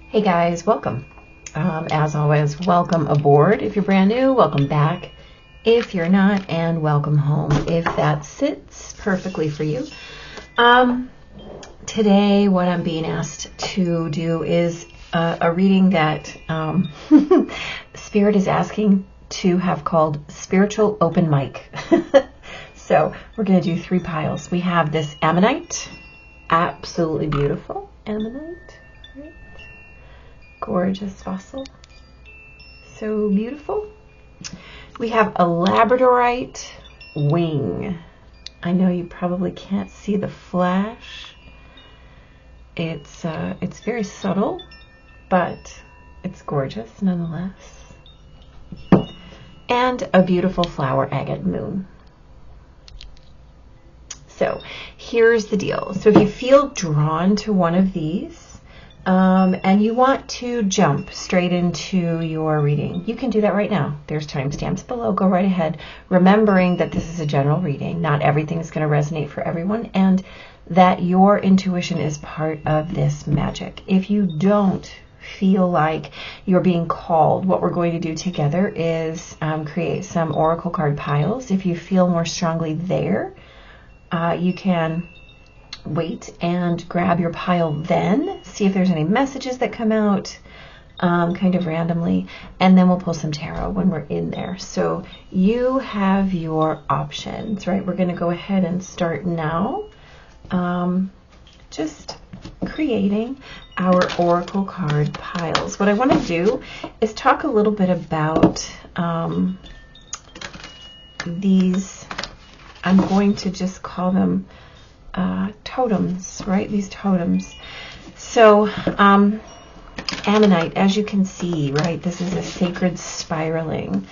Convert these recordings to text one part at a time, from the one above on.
Hey guys, welcome. As always, welcome aboard if you're brand new, welcome back if you're not, and welcome home if that sits perfectly for you. Today what I'm being asked to do is a reading that Spirit is asking to have called Spiritual Open Mic. So we're going to do 3 piles. We have this Ammonite, absolutely beautiful Ammonite. Right? Gorgeous fossil, so beautiful. We have a Labradorite wing. I know you probably can't see the flash. It's very subtle, but it's gorgeous nonetheless. And a beautiful flower agate moon. So here's the deal. So if you feel drawn to one of these, and you want to jump straight into your reading, you can do that right now. There's timestamps below. Go right ahead, remembering that this is a general reading. Not everything is going to resonate for everyone, and that your intuition is part of this magic. If you don't feel like you're being called, what we're going to do together is create some oracle card piles. If you feel more strongly there, you can wait and grab your pile then, see if there's any messages that come out kind of randomly, and then we'll pull some tarot when we're in there. So you have your options, right? We're going to go ahead and start now, just creating our oracle card piles. What I want to do is talk a little bit about these. I'm going to just call them totems, right? These totems. So Ammonite, as you can see, right, this is a sacred spiraling,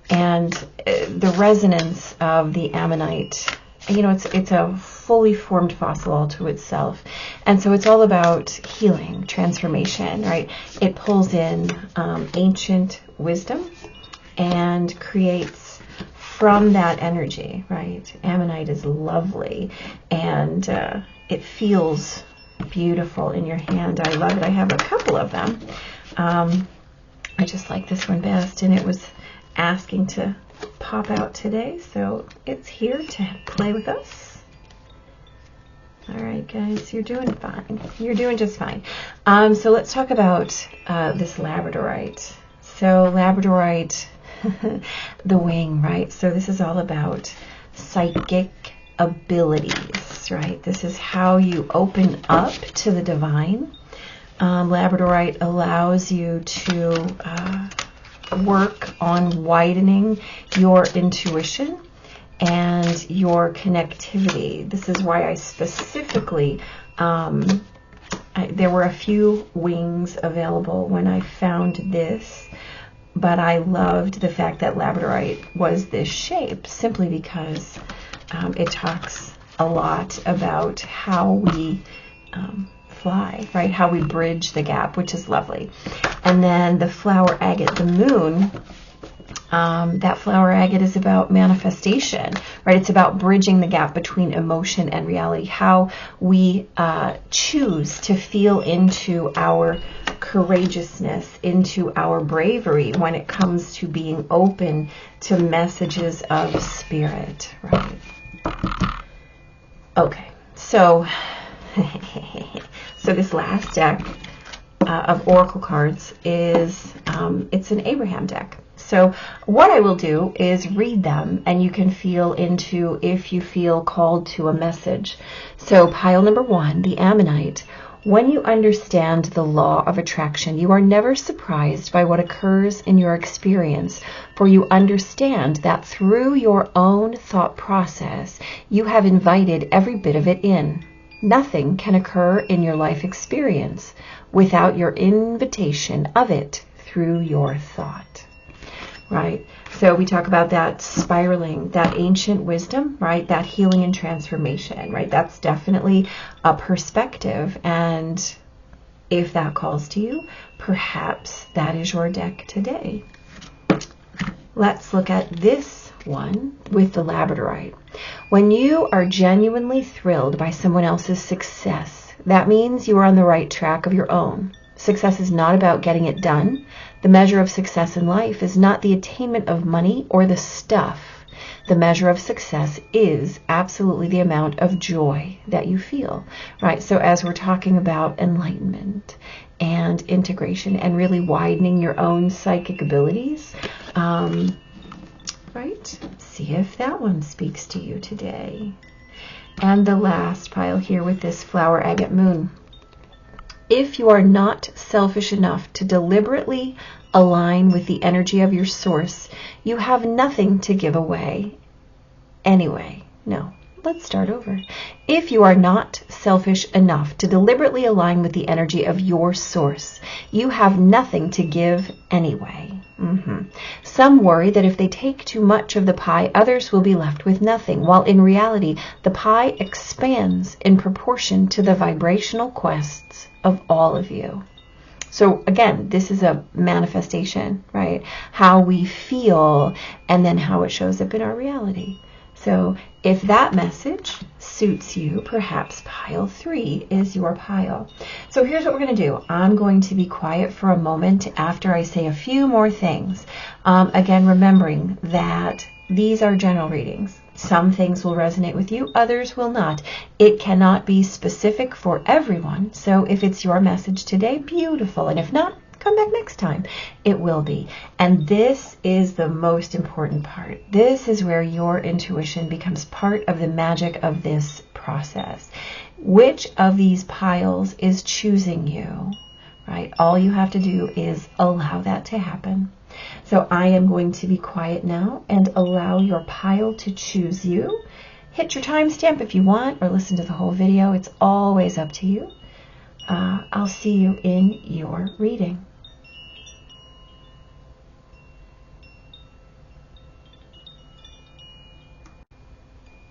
and the resonance of the Ammonite, you know, it's a fully formed fossil all to itself, and so it's all about healing, transformation, right? It pulls in ancient wisdom and creates from that energy, right? Ammonite is lovely, and it feels beautiful in your hand. I love it. I have a couple of them. I just like this one best, and it was asking to pop out today, so it's here to play with us. All right, guys, you're doing fine. You're doing just fine. So let's talk about this Labradorite. So Labradorite, the wing, right? So this is all about psychic abilities, right? This is how you open up to the divine. Labradorite allows you to work on widening your intuition and your connectivity. This is why I specifically, there were a few wings available when I found this, but I loved the fact that Labradorite was this shape simply because it talks a lot about how we fly, right? How we bridge the gap, which is lovely. And then the flower agate, the moon, that flower agate is about manifestation, right? It's about bridging the gap between emotion and reality, how we choose to feel into our courageousness, into our bravery when it comes to being open to messages of spirit, right? Okay, so so this last deck of oracle cards is it's an Abraham deck. So what I will do is read them, and you can feel into if you feel called to a message. So pile number 1, the Ammonite. When you understand the law of attraction, you are never surprised by what occurs in your experience, for you understand that through your own thought process, you have invited every bit of it in. Nothing can occur in your life experience without your invitation of it through your thought. Right? So we talk about that spiraling, that ancient wisdom, right? That healing and transformation, right? That's definitely a perspective. And if that calls to you, perhaps that is your deck today. Let's look at this one with the Labradorite. When you are genuinely thrilled by someone else's success, that means you are on the right track of your own. Success is not about getting it done. The measure of success in life is not the attainment of money or the stuff. The measure of success is absolutely the amount of joy that you feel, right? So as we're talking about enlightenment and integration and really widening your own psychic abilities, right? See if that one speaks to you today. And the last pile here with this flower agate moon. If you are not selfish enough to deliberately align with the energy of your source, you have nothing to give away. Anyway, no, let's start over. If you are not selfish enough to deliberately align with the energy of your source, you have nothing to give anyway. Some worry that if they take too much of the pie, others will be left with nothing, while in reality, the pie expands in proportion to the vibrational quests of all of you. So again, this is a manifestation, right? How we feel and then how it shows up in our reality. So if that message suits you, perhaps pile 3 is your pile. So here's what we're going to do. I'm going to be quiet for a moment after I say a few more things. Again, remembering that these are general readings. Some things will resonate with you, others will not. It cannot be specific for everyone. So if it's your message today, beautiful. And if not, come back next time. It will be. And this is the most important part. This is where your intuition becomes part of the magic of this process. Which of these piles is choosing you, right? All you have to do is allow that to happen. So I am going to be quiet now and allow your pile to choose you. Hit your timestamp if you want, or listen to the whole video. It's always up to you. I'll see you in your reading.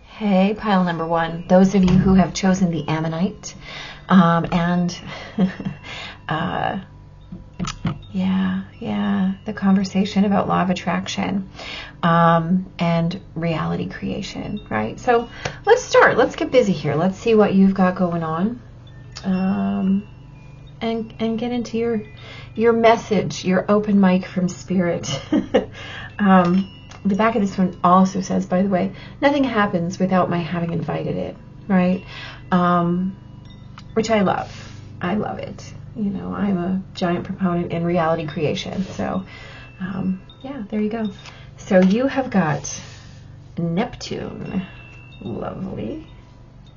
Hey, pile number 1. Those of you who have chosen the Ammonite, the conversation about law of attraction and reality creation, right? So let's start. Let's get busy here. Let's see what you've got going on, and get into your message, your open mic from spirit. The back of this one also says, by the way, nothing happens without my having invited it, right? Which I love. I love it. You know, I'm a giant proponent in reality creation. So, yeah, there you go. So you have got Neptune. Lovely.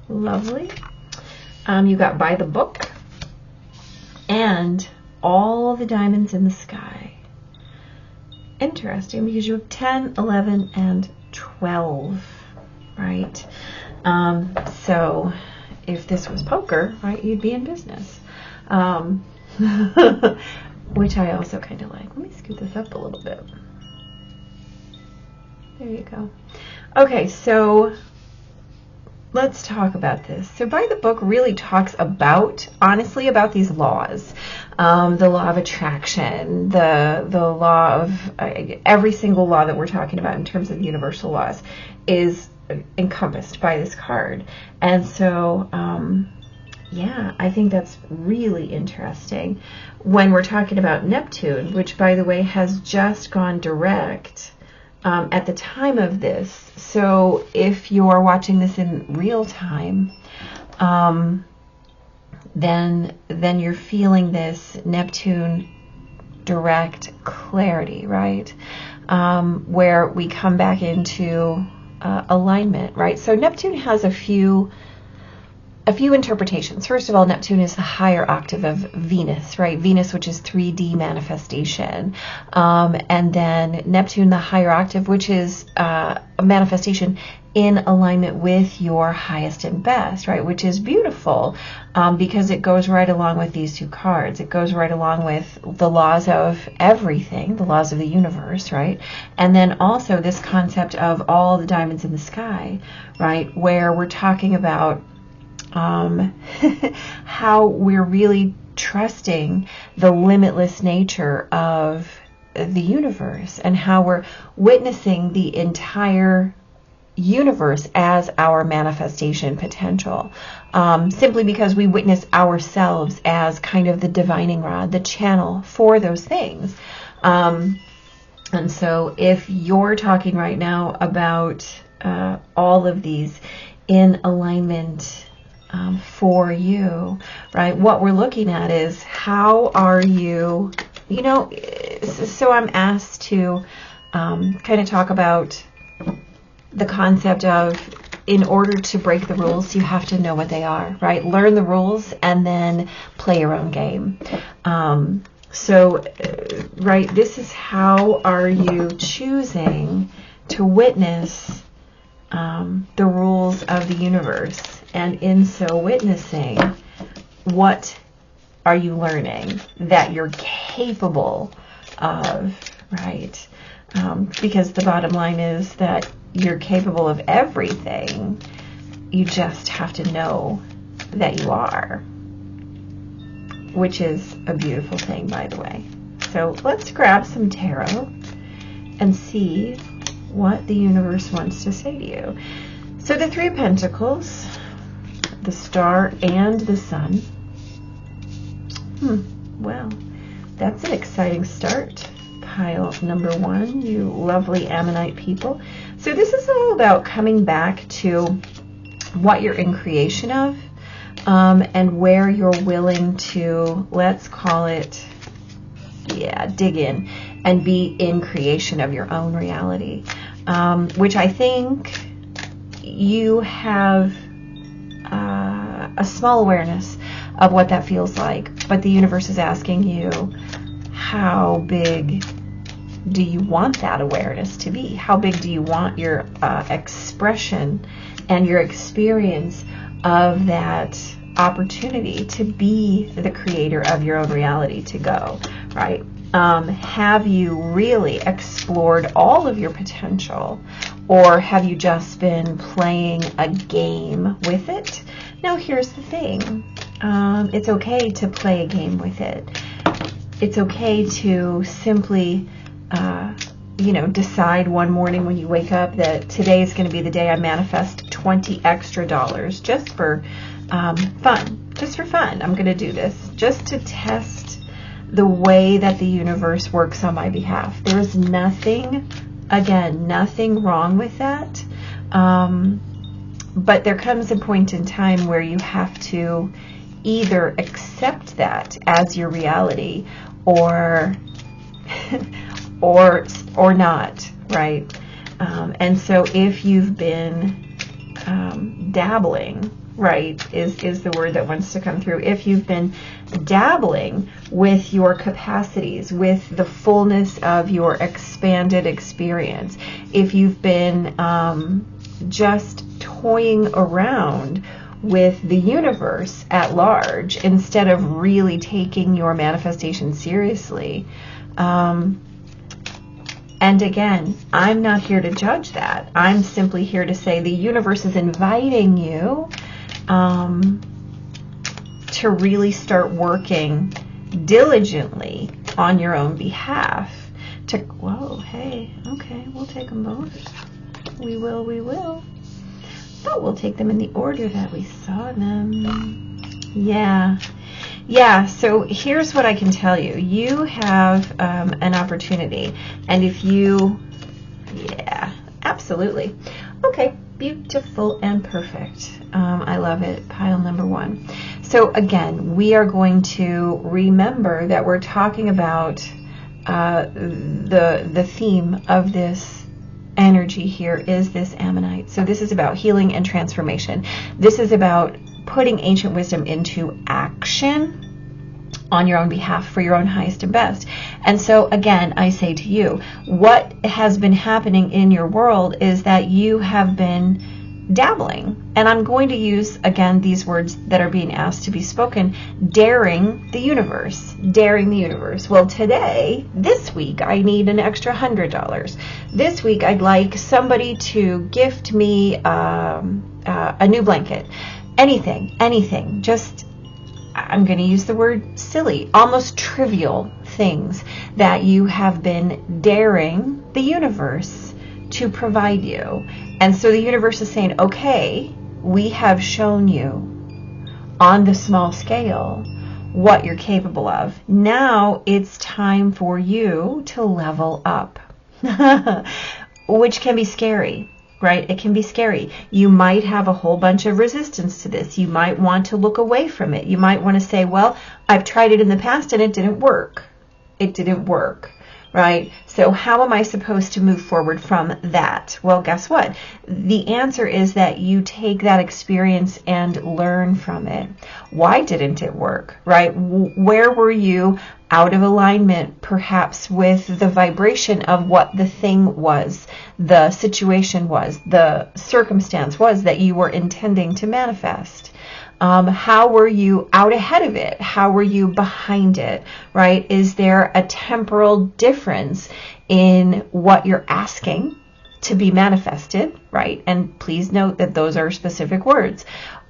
Lovely. You got by the book and all the diamonds in the sky. Interesting, because you have 10, 11, and 12, right? So if this was poker, right, you'd be in business. Which I also kind of like. Let me scoot this up a little bit. There you go. Okay, so let's talk about this. So by the book really talks about, honestly, about these laws. The law of attraction, the law of, every single law that we're talking about in terms of universal laws is encompassed by this card. And so, yeah, I think that's really interesting when we're talking about Neptune, which, by the way, has just gone direct at the time of this. So if you're watching this in real time, then you're feeling this Neptune direct clarity, right? Where we come back into alignment, right? So Neptune has a few interpretations. First of all, Neptune is the higher octave of Venus, right? Venus, which is 3D manifestation. And then Neptune, the higher octave, which is a manifestation in alignment with your highest and best, right? Which is beautiful because it goes right along with these two cards. It goes right along with the laws of everything, the laws of the universe, right? And then also this concept of all the diamonds in the sky, right? Where we're talking about how we're really trusting the limitless nature of the universe and how we're witnessing the entire universe as our manifestation potential, simply because we witness ourselves as kind of the divining rod, the channel for those things. And so if you're talking right now about all of these in alignment for you, right, what we're looking at is how are you, you know, so I'm asked to kind of talk about the concept of, in order to break the rules, you have to know what they are, right? Learn the rules and then play your own game. So, right, this is how are you choosing to witness the rules of the universe. And in so witnessing, what are you learning that you're capable of, right? Because the bottom line is that you're capable of everything. You just have to know that you are, which is a beautiful thing, by the way. So let's grab some tarot and see what the universe wants to say to you. So the Three of Pentacles, the Star, and the Sun. Well, that's an exciting start. Pile number one, you lovely Ammonite people. So this is all about coming back to what you're in creation of, and where you're willing to, let's call it, dig in and be in creation of your own reality, which I think you have a small awareness of what that feels like, but the universe is asking you, how big do you want that awareness to be? How big do you want your expression and your experience of that opportunity to be the creator of your own reality to go, right? Have you really explored all of your potential, or have you just been playing a game with it? Now, here's the thing. It's okay to play a game with it. It's okay to simply decide one morning when you wake up that today is going to be the day I manifest $20 extra just for fun. Just for fun. I'm going to do this just to test the way that the universe works on my behalf. There's nothing wrong with that. But there comes a point in time where you have to either accept that as your reality or not, right? And so if you've been dabbling, right, is the word that wants to come through. If you've been dabbling with your capacities, with the fullness of your expanded experience, if you've been just toying around with the universe at large instead of really taking your manifestation seriously, and again, I'm not here to judge that. I'm simply here to say the universe is inviting you to really start working diligently on your own behalf. Whoa, hey, okay, we'll take them both. We will. But we'll take them in the order that we saw them. Yeah, so here's what I can tell you. You have an opportunity. And if you, absolutely. Okay, beautiful and perfect. I love it. Pile number one. So again, we are going to remember that we're talking about the theme of this energy here is this Ammonite. So this is about healing and transformation. This is about putting ancient wisdom into action on your own behalf for your own highest and best. And so again, I say to you, what has been happening in your world is that you have been dabbling. And I'm going to use, again, these words that are being asked to be spoken, daring the universe. Daring the universe. Well, today, this week, I need an extra $100. This week, I'd like somebody to gift me a new blanket. Anything. Just, I'm going to use the word silly, almost trivial things that you have been daring the universe to provide you. And so the universe is saying, okay, we have shown you on the small scale what you're capable of. Now it's time for you to level up, which can be scary, right? It can be scary. You might have a whole bunch of resistance to this. You might want to look away from it. You might want to say, well, I've tried it in the past and it didn't work. It didn't work. Right? So how am I supposed to move forward from that? Well, guess what? The answer is that you take that experience and learn from it. Why didn't it work? Right? Where were you out of alignment, perhaps with the vibration of what the thing was, the situation was, the circumstance was that you were intending to manifest? How were you out ahead of it? How were you behind it, right? Is there a temporal difference in what you're asking to be manifested, right? And please note that those are specific words.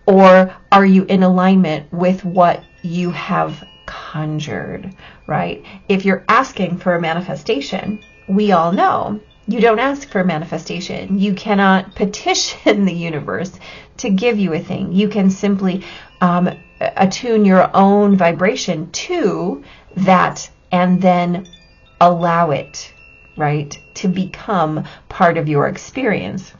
Or are you in alignment with what you have conjured, right? If you're asking for a manifestation, we all know you don't ask for a manifestation. You cannot petition the universe to give you a thing. You can simply attune your own vibration to that and then allow it, right, to become part of your experience.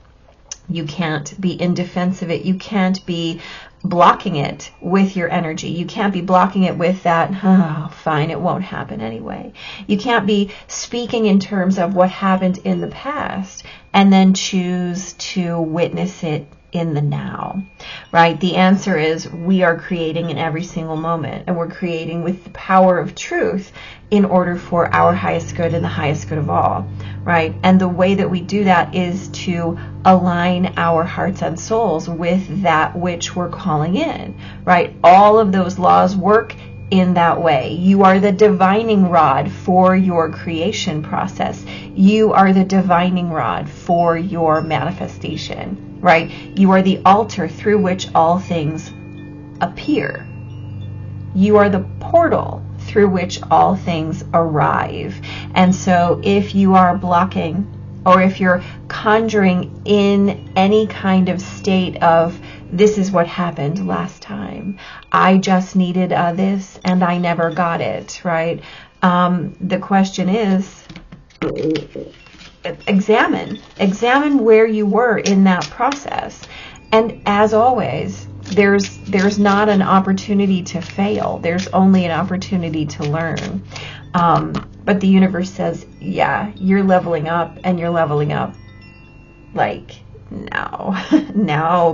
You can't be in defense of it. You can't be blocking it with your energy. You can't be blocking it with that, oh, fine, it won't happen anyway. You can't be speaking in terms of what happened in the past and then choose to witness it in the now, right? The answer is we are creating in every single moment, and we're creating with the power of truth in order for our highest good and the highest good of all, right? And the way that we do that is to align our hearts and souls with that which we're calling in, right? All of those laws work in that way. You are the divining rod for your creation process. You are the divining rod for your manifestation, right? You are the altar through which all things appear. You are the portal through which all things arrive. And so if you are blocking, or if you're conjuring in any kind of state of, this is what happened last time, I just needed this and I never got it, right? The question is, examine where you were in that process. And as always, there's not an opportunity to fail. There's only an opportunity to learn. But the universe says, yeah, you're leveling up, and you're leveling up like now,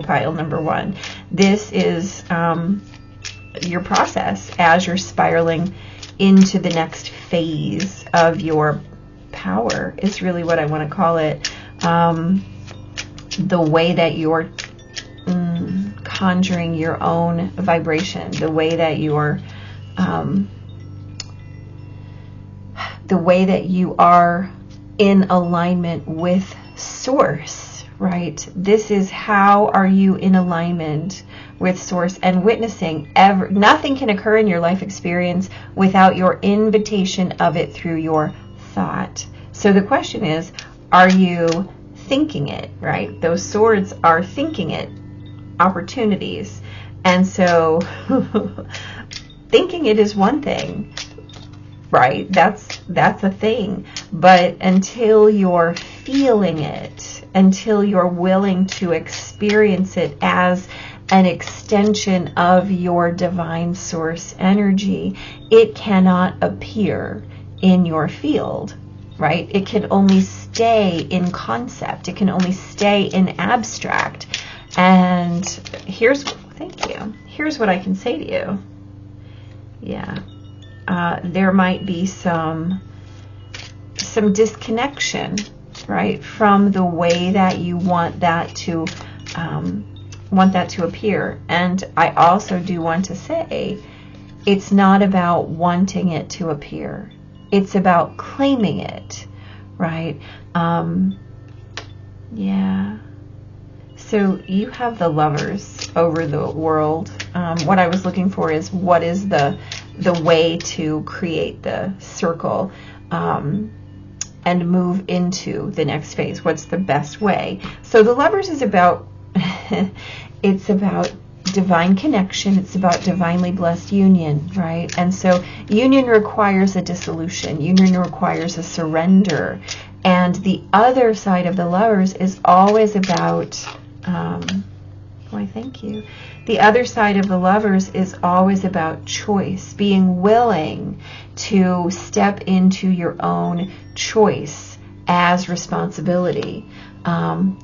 pile number one. This is your process as you're spiraling into the next phase of your power, is really what I want to call it. The way that you're conjuring your own vibration, the way that you're in alignment with source, right? This is how are you in alignment with source and witnessing. Nothing can occur in your life experience without your invitation of it through your thought. So the question is, are you thinking it, right? Those swords are thinking it, opportunities. And so thinking it is one thing, right? That's a thing. But until you're feeling it, until you're willing to experience it as an extension of your divine source energy, it cannot appear in your field, right? It can only stay in concept. It can only stay in abstract. And here's what I can say to you. Yeah. There might be some disconnection, right, from the way that you want that to appear. And I also do want to say, it's not about wanting it to appear. It's about claiming it, right? Yeah. So you have the Lovers over the world. What I was looking for is, what is the way to create the circle? and move into the next phase. What's the best way? So the Lovers is about, it's about divine connection. It's about divinely blessed union, right? And so union requires a dissolution. Union requires a surrender. And the other side of the Lovers is always about, why, thank you. The other side of the Lovers is always about choice, being willing to step into your own choice as responsibility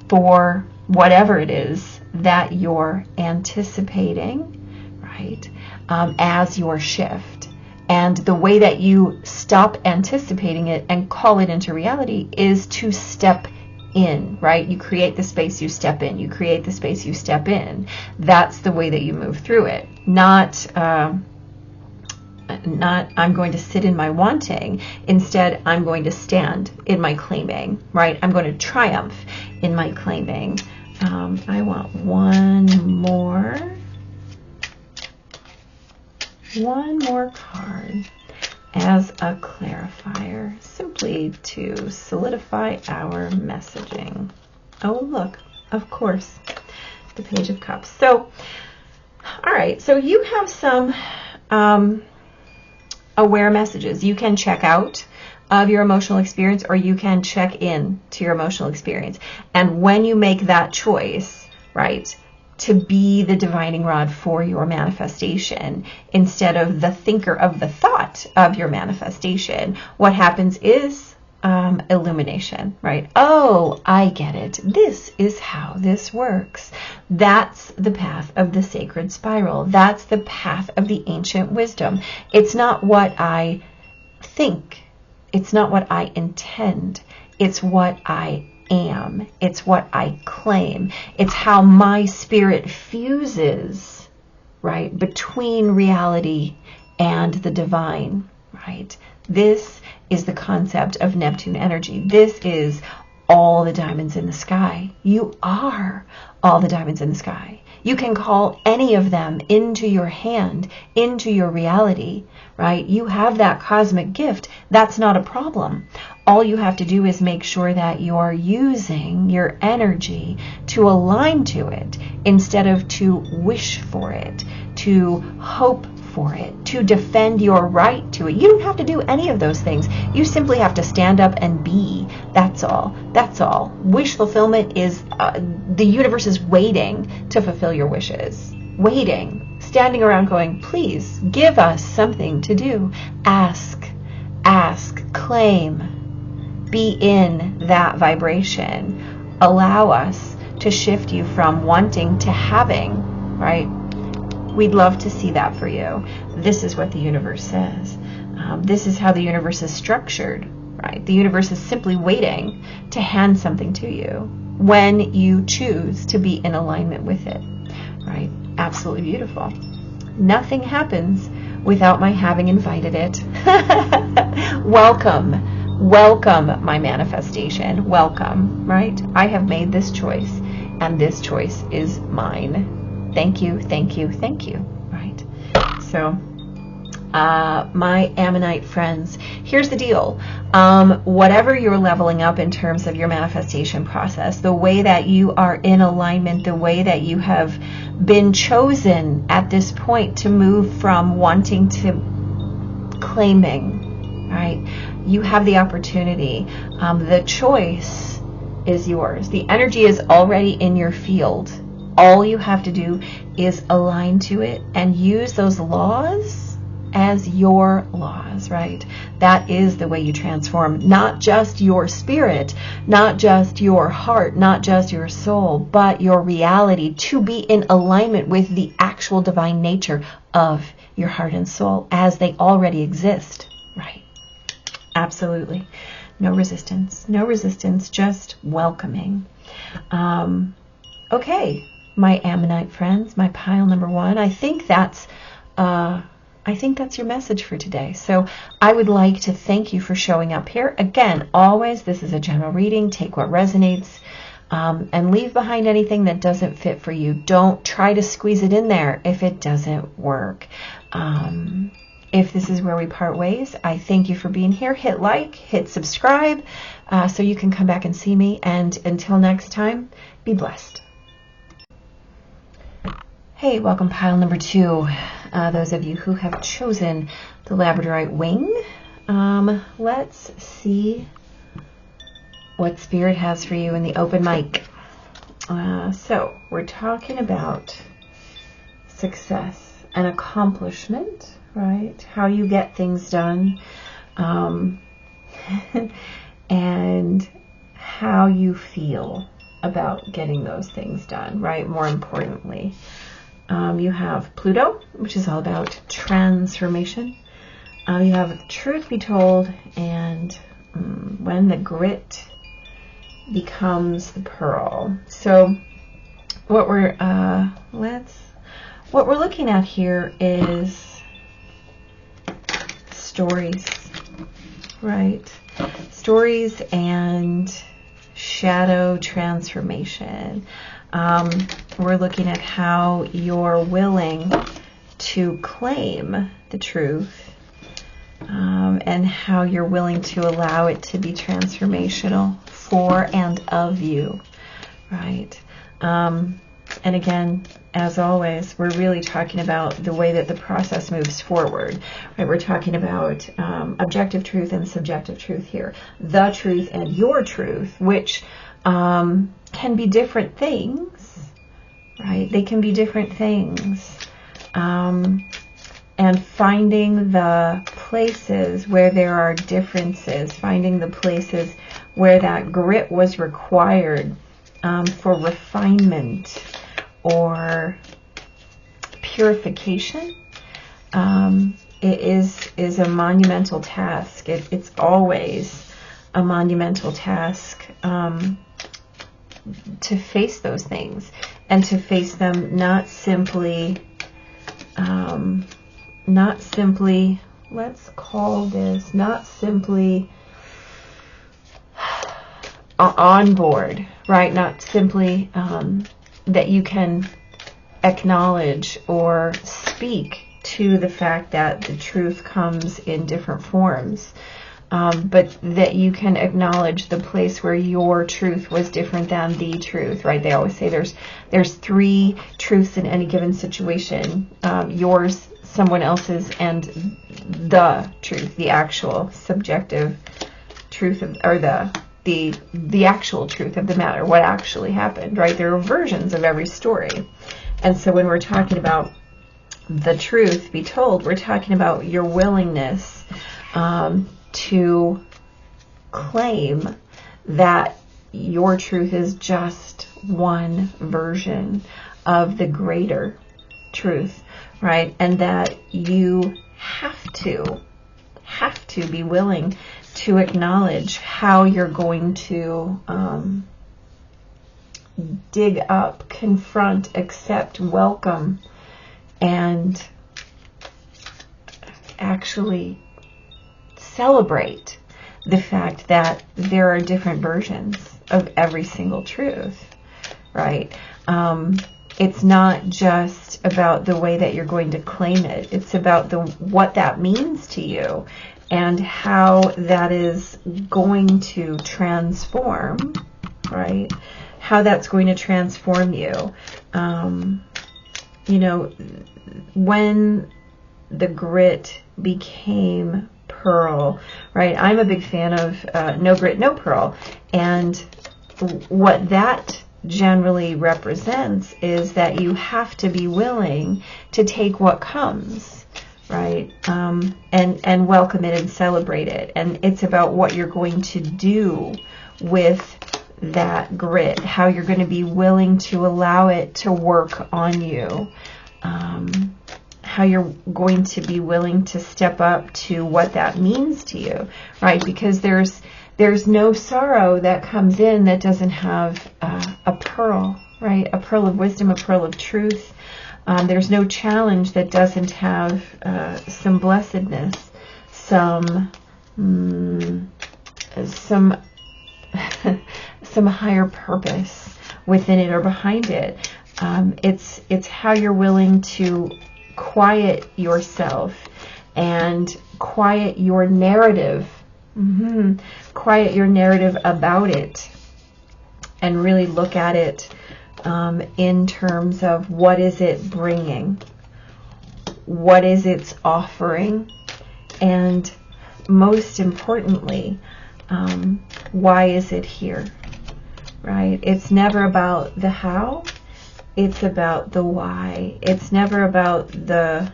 for whatever it is that you're anticipating, right, as your shift. And the way that you stop anticipating it and call it into reality is to step in, right? You create the space, you step in. You create the space, you step in. That's the way that you move through it. Not I'm going to sit in my wanting. Instead, I'm going to stand in my claiming, right? I'm going to triumph in my claiming. I want one more card as a clarifier, simply to solidify our messaging. Oh, look, of course, the Page of Cups. So, all right, so you have some aware messages. You can check out of your emotional experience, or you can check in to your emotional experience. And when you make that choice, right, to be the divining rod for your manifestation instead of the thinker of the thought of your manifestation, what happens is illumination, right? Oh, I get it. This is how this works. That's the path of the sacred spiral. That's the path of the ancient wisdom. It's not what I think. It's not what I intend. It's what I am. It's what I claim. It's how my spirit fuses, right, between reality and the divine, right? This is the concept of Neptune energy. This is all the diamonds in the sky. You are all the diamonds in the sky. You can call any of them into your hand, into your reality, right? You have that cosmic gift. That's not a problem. All you have to do is make sure that you're using your energy to align to it instead of to wish for it, to hope for it, to defend your right to it. You don't have to do any of those things. You simply have to stand up and be. That's all. That's all. Wish fulfillment is, the universe is waiting to fulfill your wishes. Waiting. Standing around going, please give us something to do. Ask, claim, be in that vibration. Allow us to shift you from wanting to having, right? We'd love to see that for you. This is what the universe says. This is how the universe is structured, right? The universe is simply waiting to hand something to you when you choose to be in alignment with it, right? Absolutely beautiful. Nothing happens without my having invited it. Welcome, my manifestation. Welcome, right? I have made this choice, and this choice is mine. Thank you, right? So, my Ammonite friends, here's the deal. Whatever you're leveling up in terms of your manifestation process, the way that you are in alignment, the way that you have been chosen at this point to move from wanting to claiming, right? You have the opportunity. The choice is yours. The energy is already in your field. All you have to do is align to it and use those laws as your laws, right? That is the way you transform not just your spirit, not just your heart, not just your soul, but your reality to be in alignment with the actual divine nature of your heart and soul as they already exist, right? Absolutely. No resistance, just welcoming. Okay. My Ammonite friends, my pile number one. I think that's your message for today. So I would like to thank you for showing up here. Again, always, this is a general reading. Take what resonates and leave behind anything that doesn't fit for you. Don't try to squeeze it in there if it doesn't work. if this is where we part ways, I thank you for being here. Hit like, hit subscribe, so you can come back and see me. And until next time, be blessed. Hey, welcome pile number 2. Those of you who have chosen the Labradorite wing, let's see what Spirit has for you in the open mic. So we're talking about success and accomplishment, right? How you get things done, and how you feel about getting those things done, right? More importantly, you have Pluto, which is all about transformation. You have truth be told, and when the grit becomes the pearl. So what we're looking at here is stories, right? Stories and shadow transformation. We're looking at how you're willing to claim the truth, and how you're willing to allow it to be transformational for and of you, right? And again, as always, we're really talking about the way that the process moves forward, right? We're talking about objective truth and subjective truth here. The truth and your truth, which can be different things, right? They can be different things. And finding the places where there are differences, finding the places where that grit was required for refinement or purification, it is a monumental task. It's always a monumental task to face those things, and to face them not simply, let's call this, not simply on board, right? Not simply that you can acknowledge or speak to the fact that the truth comes in different forms, but that you can acknowledge the place where your truth was different than the truth, right? They always say there's 3 truths in any given situation: yours, someone else's, and the truth, the actual subjective truth of, or the actual truth of the matter, what actually happened, right? There are versions of every story. And so when we're talking about the truth be told, we're talking about your willingness to claim that your truth is just one version of the greater truth, right? And that you have to be willing to acknowledge how you're going to dig up, confront, accept, welcome, and actually celebrate the fact that there are different versions of every single truth, right? It's not just about the way that you're going to claim it. It's about what that means to you and how that is going to transform, right? How that's going to transform you. You know, when the grit became pearl, right? I'm a big fan of no grit, no pearl. And what that generally represents is that you have to be willing to take what comes, right? And welcome it and celebrate it. And it's about what you're going to do with that grit, how you're going to be willing to allow it to work on you, how you're going to be willing to step up to what that means to you, right? Because there's no sorrow that comes in that doesn't have a pearl, right? A pearl of wisdom, a pearl of truth. There's no challenge that doesn't have some blessedness, some higher purpose within it or behind it. It's how you're willing to quiet yourself and quiet your narrative. Quiet your narrative about it and really look at it in terms of what is it bringing, what is its offering, and most importantly, why is it here, right? It's never about the how, it's about the why. It's never about the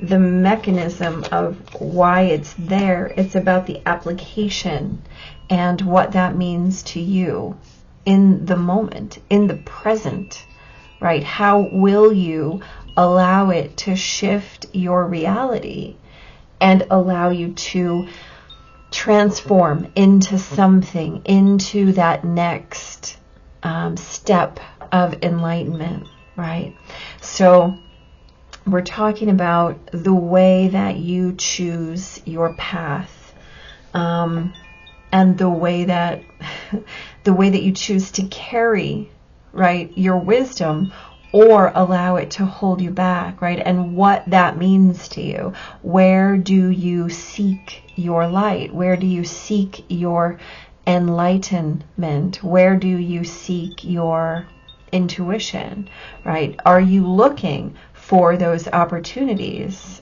mechanism of why it's there. It's about the application and what that means to you in the moment, in the present, right? How will you allow it to shift your reality and allow you to transform into something, into that next step of enlightenment, right? So we're talking about the way that you choose your path, and the way that you choose to carry, right, your wisdom, or allow it to hold you back, right? And what that means to you. Where do you seek your light? Where do you seek your enlightenment? Where do you seek your intuition, right? Are you looking for those opportunities?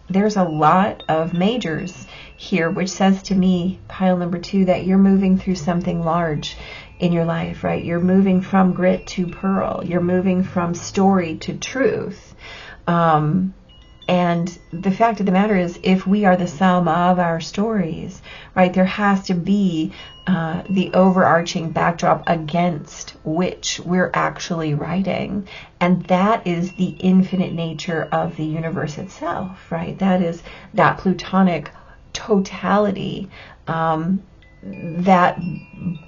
There's a lot of majors here, which says to me, pile number 2, that you're moving through something large in your life, right? You're moving from grit to pearl. You're moving from story to truth. And the fact of the matter is, if we are the sum of our stories, right, there has to be the overarching backdrop against which we're actually writing. And that is the infinite nature of the universe itself, right? That is that Plutonic totality, that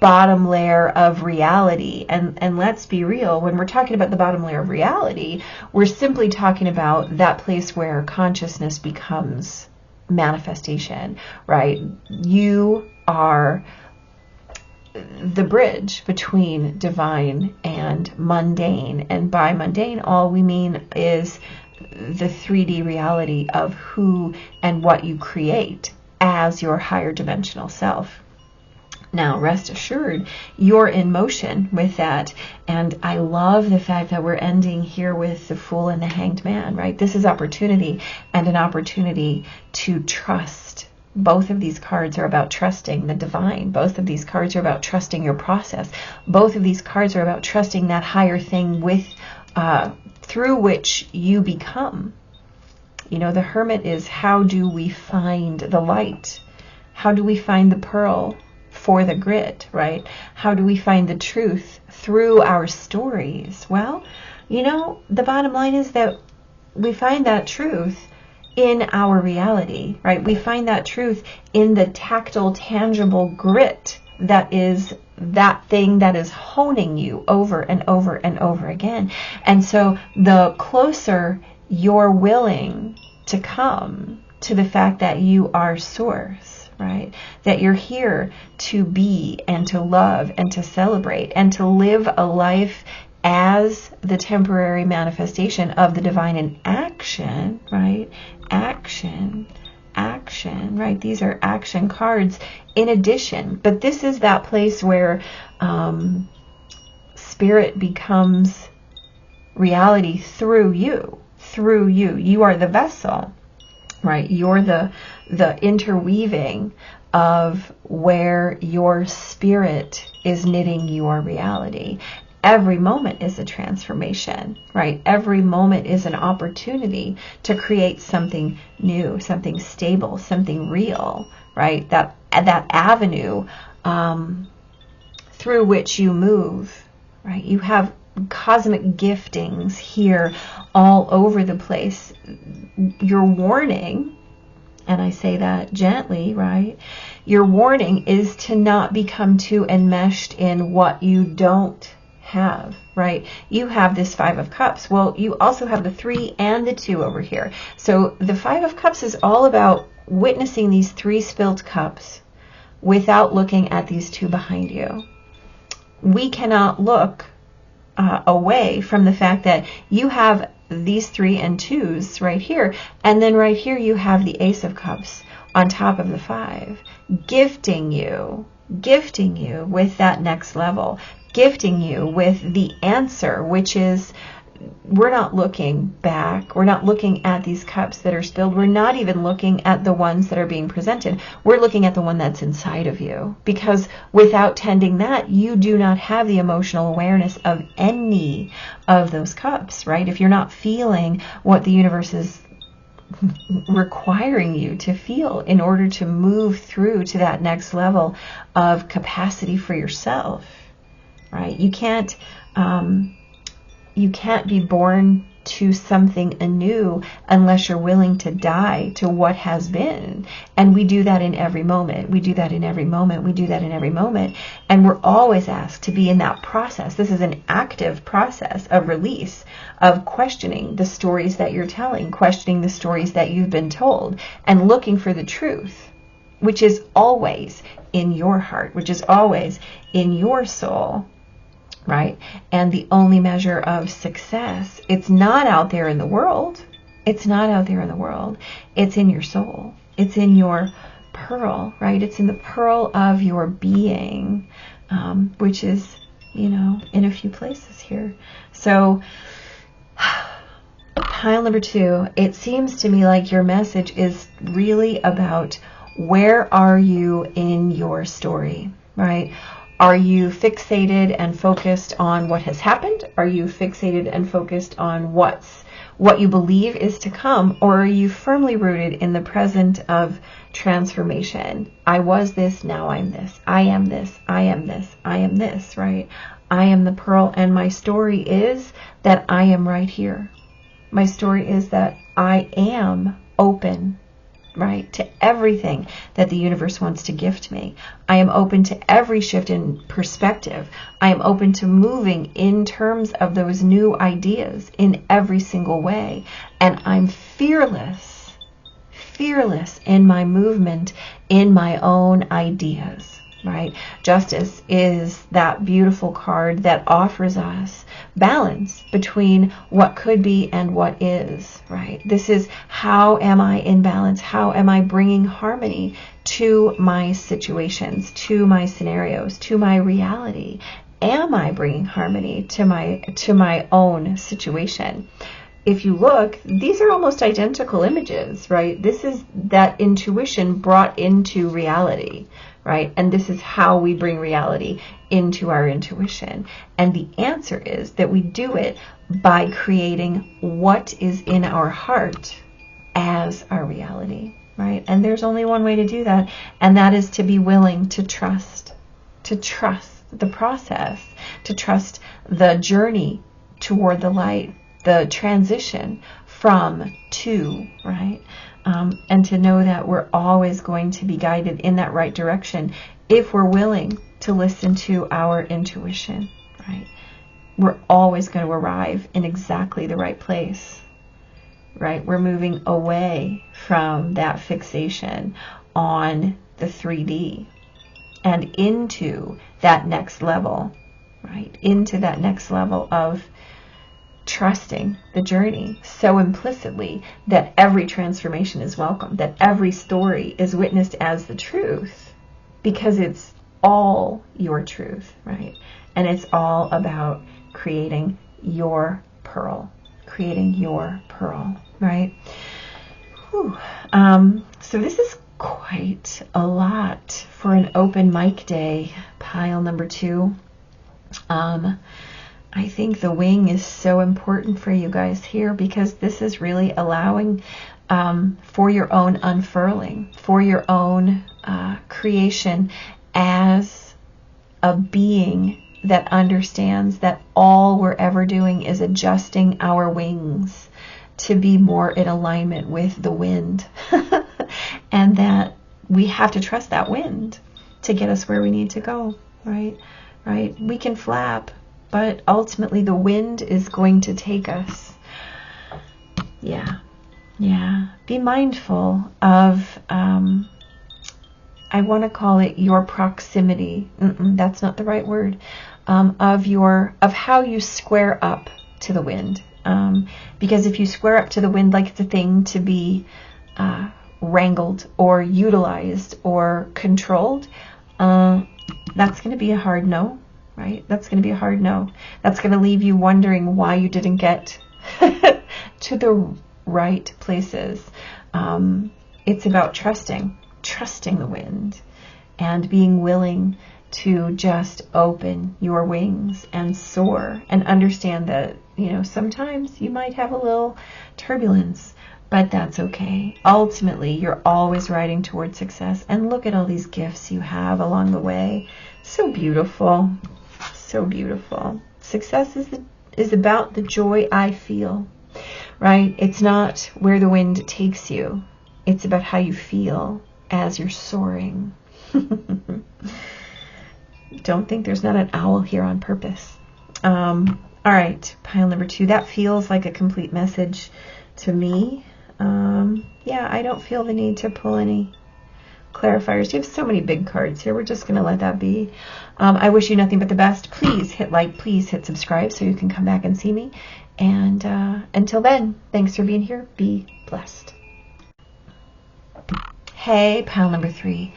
bottom layer of reality. And let's be real, when we're talking about the bottom layer of reality, we're simply talking about that place where consciousness becomes manifestation, right? You are the bridge between divine and mundane. And by mundane, all we mean is the 3D reality of who and what you create as your higher dimensional self. Now, rest assured, you're in motion with that. And I love the fact that we're ending here with the Fool and the Hanged Man, right? This is opportunity, and an opportunity to trust. Both of these cards are about trusting the divine. Both of these cards are about trusting your process. Both of these cards are about trusting that higher thing through which you become. You know, the Hermit is, how do we find the light? How do we find the pearl for the grit, right? How do we find the truth through our stories? Well, you know, the bottom line is that we find that truth in our reality, right? We find that truth in the tactile, tangible grit that is that thing that is honing you over and over and over again. And so the closer you're willing to come to the fact that you are source, right? That you're here to be and to love and to celebrate and to live a life as the temporary manifestation of the divine in action, right? Action, right? These are action cards in addition. But this is that place where spirit becomes reality through you. Through you. You are the vessel, right? You're the interweaving of where your spirit is knitting your reality. Every moment is a transformation, right? Every moment is an opportunity to create something new, something stable, something real, right? That avenue through which you move, right? You have cosmic giftings here all over the place. Your warning, and I say that gently, right? Your warning is to not become too enmeshed in what you don't have, right? You have this 5 of Cups. Well, you also have the 3 and the 2 over here. So the 5 of Cups is all about witnessing these 3 spilled cups without looking at these 2 behind you. We cannot look away from the fact that you have these 3 and 2s right here. And then right here you have the Ace of Cups on top of the 5, gifting you with that next level, gifting you with the answer, which is, we're not looking back. We're not looking at these cups that are spilled. We're not even looking at the ones that are being presented. We're looking at the one that's inside of you, because without tending that, you do not have the emotional awareness of any of those cups, right? If you're not feeling what the universe is requiring you to feel in order to move through to that next level of capacity for yourself, right? You can't be born to something anew unless you're willing to die to what has been. And we do that in every moment. We do that in every moment. We do that in every moment. And we're always asked to be in that process. This is an active process of release, of questioning the stories that you're telling, questioning the stories that you've been told, and looking for the truth, which is always in your heart, which is always in your soul. Right? And the only measure of success, it's not out there in the world. It's not out there in the world. It's in your soul. It's in your pearl, right? It's in the pearl of your being, which is, in a few places here. So, pile number 2, it seems to me like your message is really about, where are you in your story, right? Are you fixated and focused on what has happened? Are you fixated and focused on what you believe is to come? Or are you firmly rooted in the present of transformation? I was this, now I'm this. I am this, I am this, I am this, right? I am the pearl, and my story is that I am right here. My story is that I am open, right, to everything that the universe wants to gift me. I am open to every shift in perspective. I am open to moving in terms of those new ideas in every single way. And I'm fearless in my movement, in my own ideas, right? Justice is that beautiful card that offers us balance between what could be and what is, right? This is, how am I in balance? How am I bringing harmony to my situations, to my scenarios, to my reality? Am I bringing harmony to my own situation? If you look, these are almost identical images, right? This is that intuition brought into reality, right? And this is how we bring reality into our intuition. And the answer is that we do it by creating what is in our heart as our reality, right? And there's only one way to do that, and that is to be willing to trust the process, to trust the journey toward the light, the transition from to, right? And to know that we're always going to be guided in that right direction if we're willing to listen to our intuition, right? We're always going to arrive in exactly the right place, right? We're moving away from that fixation on the 3D and into that next level, right? Into that next level of trusting the journey so implicitly that every transformation is welcome, that every story is witnessed as the truth, because it's all your truth, right? And it's all about creating your pearl, right? Whew. So this is quite a lot for an open mic day, pile number 2. I think the wing is so important for you guys here, because this is really allowing for your own unfurling, for your own creation as a being that understands that all we're ever doing is adjusting our wings to be more in alignment with the wind. And that we have to trust that wind to get us where we need to go, right? Right? We can flap, but ultimately the wind is going to take us. Yeah. Be mindful of, I want to call it your proximity. That's not the right word. Of how you square up to the wind. Because if you square up to the wind like it's a thing to be wrangled or utilized or controlled, that's going to be a hard no, right? That's going to be a hard no. That's going to leave you wondering why you didn't get to the right places. It's about trusting the wind and being willing to just open your wings and soar and understand that, you know, sometimes you might have a little turbulence, but that's okay. Ultimately, you're always riding towards success. And look at all these gifts you have along the way. So beautiful. So beautiful. Success is about the joy I feel, right? It's not where the wind takes you. It's about how you feel as you're soaring. Don't think there's not an owl here on purpose. All right, pile number 2. That feels like a complete message to me. Yeah, I don't feel the need to pull any clarifiers. You have so many big cards here. We're just going to let that be. I wish you nothing but the best. Please hit like. Please hit subscribe so you can come back and see me. And until then, thanks for being here. Be blessed. Hey, pile number 3.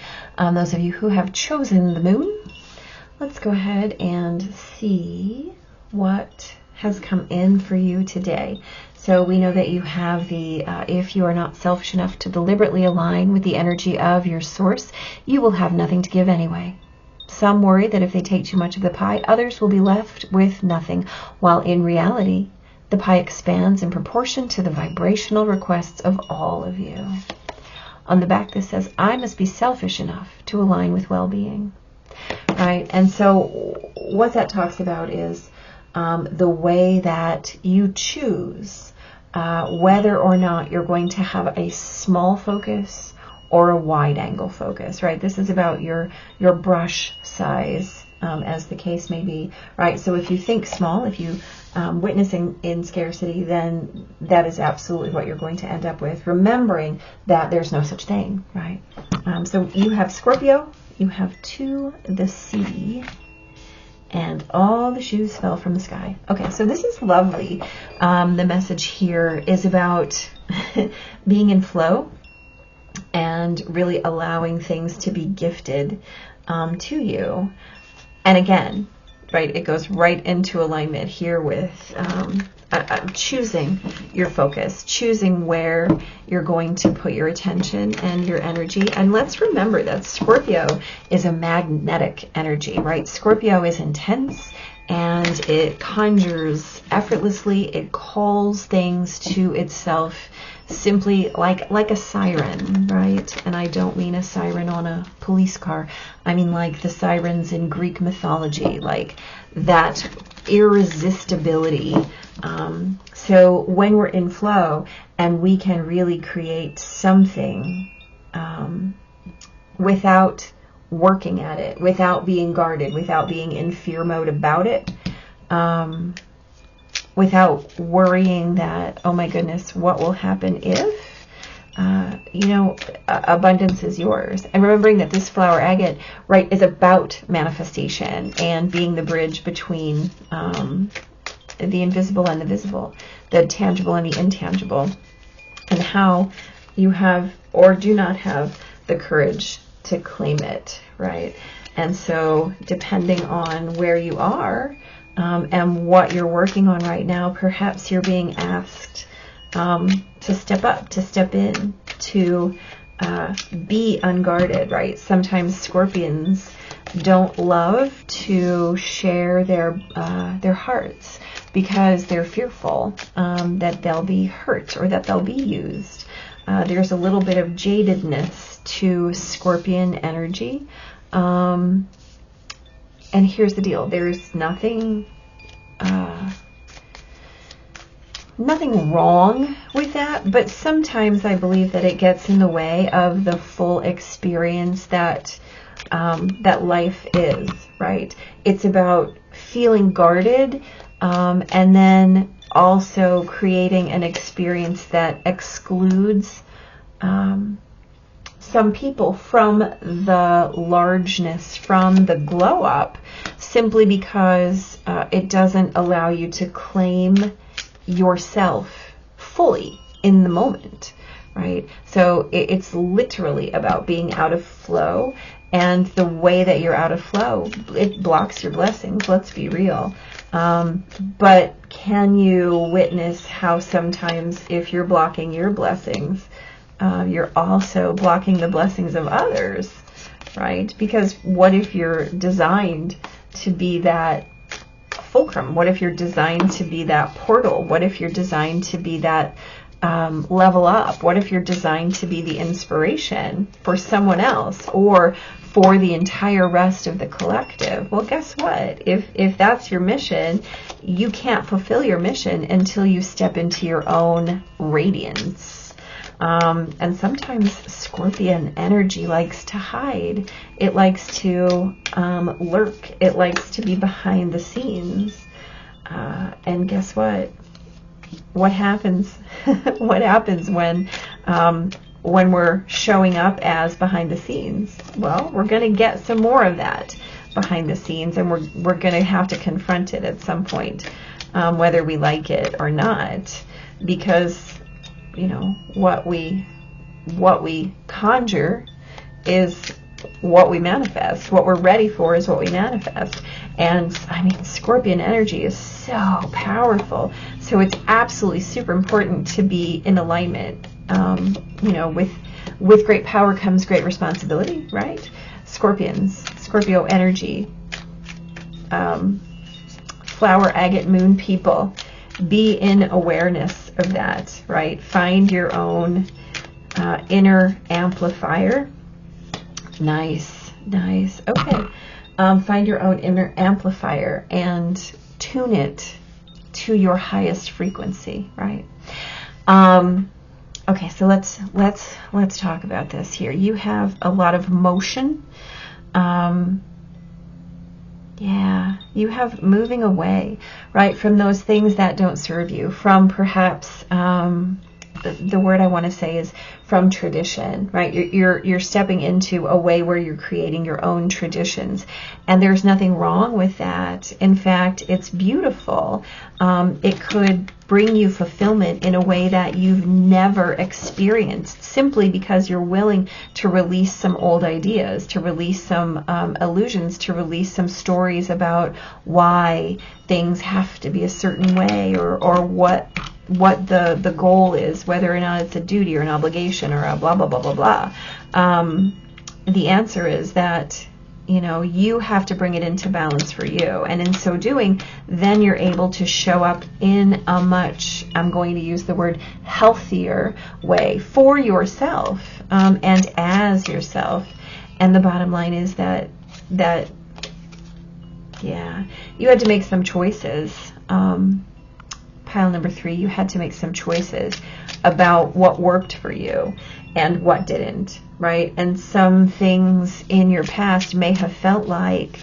Those of you who have chosen the moon, let's go ahead and see what has come in for you today. So we know that you have the, if you are not selfish enough to deliberately align with the energy of your source, you will have nothing to give anyway. Some worry that if they take too much of the pie, others will be left with nothing, while in reality, the pie expands in proportion to the vibrational requests of all of you. On the back, this says, I must be selfish enough to align with well-being. Right? And so what that talks about is the way that you choose whether or not you're going to have a small focus or a wide angle focus, right? This is about your brush size, as the case may be, right? So if you think small, if you witnessing in scarcity, then that is absolutely what you're going to end up with, remembering that there's no such thing, right? So you have Scorpio, you have 2 the sea, and all the shoes fell from the sky. Okay, so this is lovely. The message here is about being in flow and really allowing things to be gifted to you. And again, right, it goes right into alignment here with choosing your focus, choosing where you're going to put your attention and your energy. And let's remember that Scorpio is a magnetic energy, right? Scorpio is intense and it conjures effortlessly. It calls things to itself simply like a siren, right? And I don't mean a siren on a police car. I mean like the sirens in Greek mythology, like that irresistibility. So when we're in flow and we can really create something without working at it, without being guarded, without being in fear mode about it, without worrying that, oh my goodness, what will happen if, you know, abundance is yours. And remembering that this flower agate, right, is about manifestation and being the bridge between the invisible and the visible, the tangible and the intangible, and how you have or do not have the courage to claim it, right? And so depending on where you are and what you're working on right now, perhaps you're being asked to step up, to step in, to be unguarded, right? Sometimes scorpions don't love to share their hearts because they're fearful that they'll be hurt or that they'll be used. There's a little bit of jadedness to scorpion energy. And here's the deal. There's nothing wrong with that, but sometimes I believe that it gets in the way of the full experience that that life is, right? It's about feeling guarded, and then also creating an experience that excludes some people from the largeness, from the glow up, simply because it doesn't allow you to claim yourself fully in the moment, right? So it's literally about being out of flow, and the way that you're out of flow, it blocks your blessings, let's be real. But can you witness how sometimes if you're blocking your blessings, you're also blocking the blessings of others, right? Because what if you're designed to be that fulcrum? What if you're designed to be that portal? What if you're designed to be that level up? What if you're designed to be the inspiration for someone else or for the entire rest of the collective? Well, guess what? If that's your mission, you can't fulfill your mission until you step into your own radiance. And sometimes Scorpion energy likes to hide. It likes to lurk. It likes to be behind the scenes. And guess what? What happens? What happens when we're showing up as behind the scenes? Well, we're going to get some more of that behind the scenes, and we're going to have to confront it at some point, whether we like it or not, because you know what we conjure is what we manifest. What we're ready for is what we manifest. And I mean, Scorpion energy is so powerful. So it's absolutely super important to be in alignment. You know, with great power comes great responsibility, right? Scorpio energy, flower, agate, moon people, be in awareness of that, right? Find your own inner amplifier. Nice. Okay. Find your own inner amplifier and tune it to your highest frequency, right? Okay, so let's talk about this here. You have a lot of motion. Yeah, you have moving away, right, from those things that don't serve you, from perhaps the word I want to say is from tradition, right? You're stepping into a way where you're creating your own traditions, and there's nothing wrong with that. In fact, it's beautiful. It could bring you fulfillment in a way that you've never experienced, simply because you're willing to release some old ideas, to release some illusions, to release some stories about why things have to be a certain way, or what the goal is, whether or not it's a duty or an obligation or a blah, blah, blah, blah, blah. The answer is that, you know, you have to bring it into balance for you. And in so doing, then you're able to show up in a much, I'm going to use the word, healthier way for yourself, and as yourself. And the bottom line is that yeah, you had to make some choices. Pile number 3, you had to make some choices about what worked for you and what didn't, right? And some things in your past may have felt like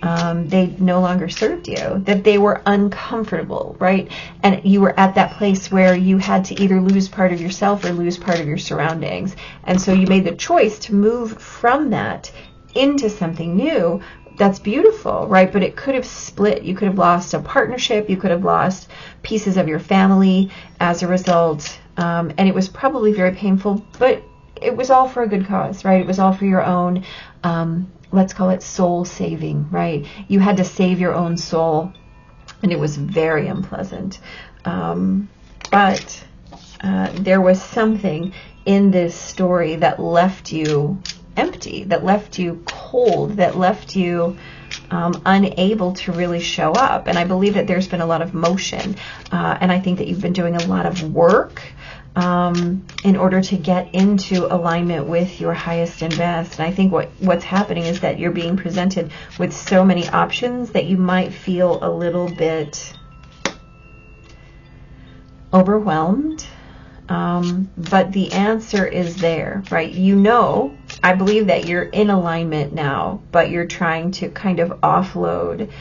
they no longer served you, that they were uncomfortable, right? And you were at that place where you had to either lose part of yourself or lose part of your surroundings. And so you made the choice to move from that into something new. That's beautiful, right? But it could have split. You could have lost a partnership. You could have lost pieces of your family as a result. And it was probably very painful, but it was all for a good cause, right? It was all for your own, let's call it soul saving, right? You had to save your own soul, and it was very unpleasant. But there was something in this story that left you empty, that left you cold, that left you unable to really show up. And I believe that there's been a lot of motion, and I think that you've been doing a lot of work in order to get into alignment with your highest and best. And I think what's happening is that you're being presented with so many options that you might feel a little bit overwhelmed. But the answer is there, right? You know, I believe that you're in alignment now, but you're trying to kind of offload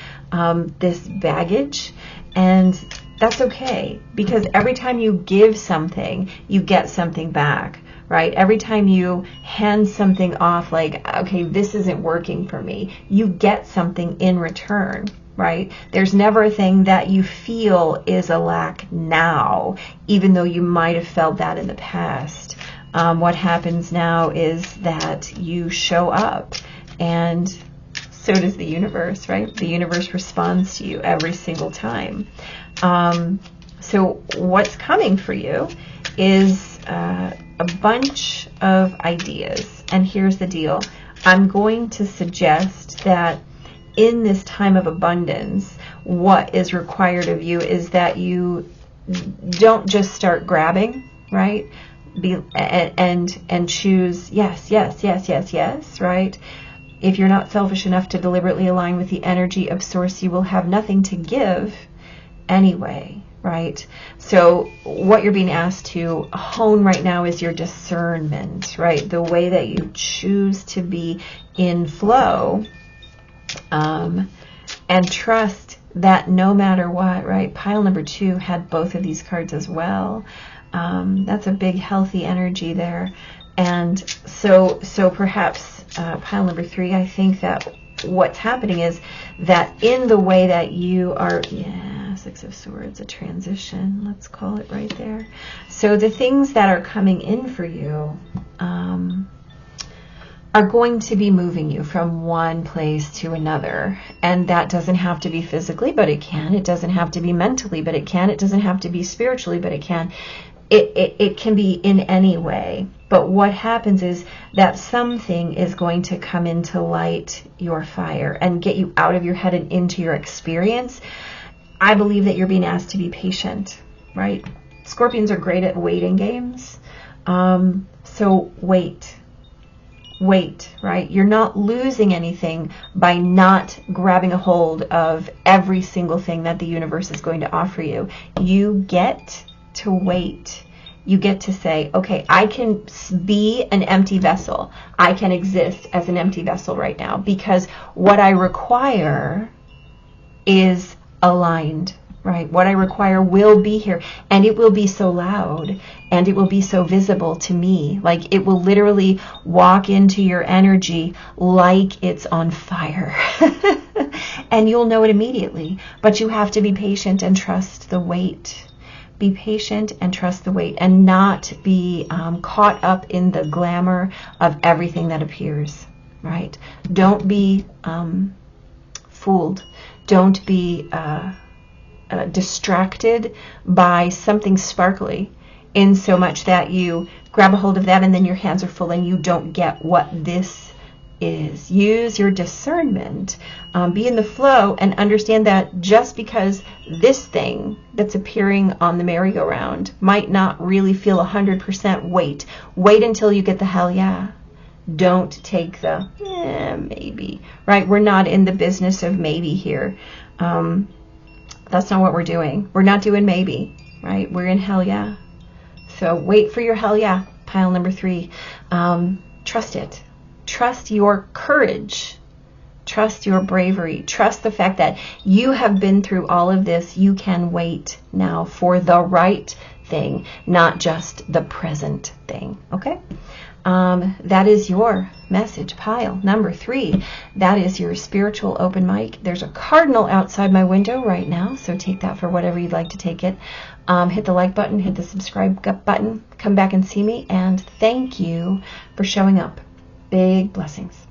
this baggage, and that's okay, because every time you give something, you get something back, right? Every time you hand something off, like, okay, this isn't working for me, you get something in return. right? There's never a thing that you feel is a lack now, even though you might have felt that in the past. What happens now is that you show up, and so does the universe, right? The universe responds to you every single time. So what's coming for you is a bunch of ideas. And here's the deal. I'm going to suggest that in this time of abundance, what is required of you is that you don't just start grabbing, right? And choose yes, yes, yes, yes, yes, right? If you're not selfish enough to deliberately align with the energy of Source, you will have nothing to give anyway, right? So what you're being asked to hone right now is your discernment, right? The way that you choose to be in flow, and trust that no matter what, right? Pile number 2 had both of these cards as well. That's a big healthy energy there. And so perhaps pile number 3, I think that what's happening is that in the way that you are, yeah, 6 of Swords, a transition, let's call it right there. So the things that are coming in for you are going to be moving you from one place to another. And that doesn't have to be physically, but it can. It doesn't have to be mentally, but it can. It doesn't have to be spiritually, but it can. It can be in any way. But what happens is that something is going to come in to light your fire and get you out of your head and into your experience. I believe that you're being asked to be patient, right? Scorpions are great at waiting games. So wait, right? You're not losing anything by not grabbing a hold of every single thing that the universe is going to offer you. You get to wait. You get to say, okay, I can be an empty vessel. I can exist as an empty vessel right now because what I require is aligned, right? What I require will be here, and it will be so loud, and it will be so visible to me. Like it will literally walk into your energy like it's on fire. And you'll know it immediately. But you have to be patient and trust the wait. Be patient and trust the wait, and not be caught up in the glamour of everything that appears, right? Don't be fooled. Don't be distracted by something sparkly in so much that you grab a hold of that and then your hands are full and you don't get what this is. Use your discernment, be in the flow, and understand that just because this thing that's appearing on the merry-go-round might not really feel 100% wait until you get the hell yeah. Don't take the maybe, right? We're not in the business of maybe here. That's not what we're doing. We're not doing maybe, right? We're in hell yeah. So wait for your hell yeah. Pile number 3. Trust it. Trust your courage. Trust your bravery. Trust the fact that you have been through all of this. You can wait now for the right thing, not just the present thing. Okay? That is your message, pile number 3. That is your spiritual open mic. There's a cardinal outside my window right now, so take that for whatever you'd like to take it. Hit the like button, hit the subscribe button, come back and see me, and thank you for showing up. Big blessings.